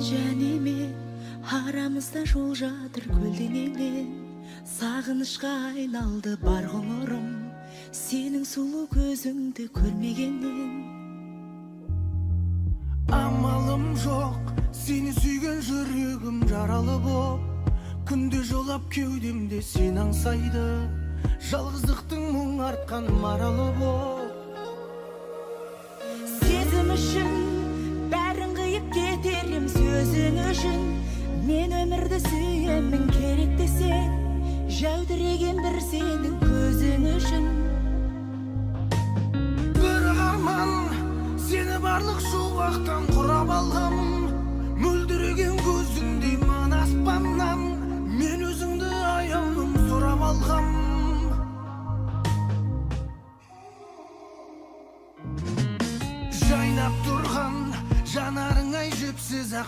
жәнеме арамызда жол жатыр көлденеңнен, сағынышқа айналды бар ғұмырым сенің сұлу көзіңді көрмегеннен. Амалым жоқ, сені сүйген жүрегім жаралы боп, күнде жолап кеудемде сен аңсайды, жалғыздықтың мұң артқан маралы боп. Сезім үшін бәрін қиып кетерім, сөзің үшін мен өмірді сүйемін, керек десең жәудіреген бір сенің көзің үшін. Бір арман, сені барлық шуақтан құрап алғым,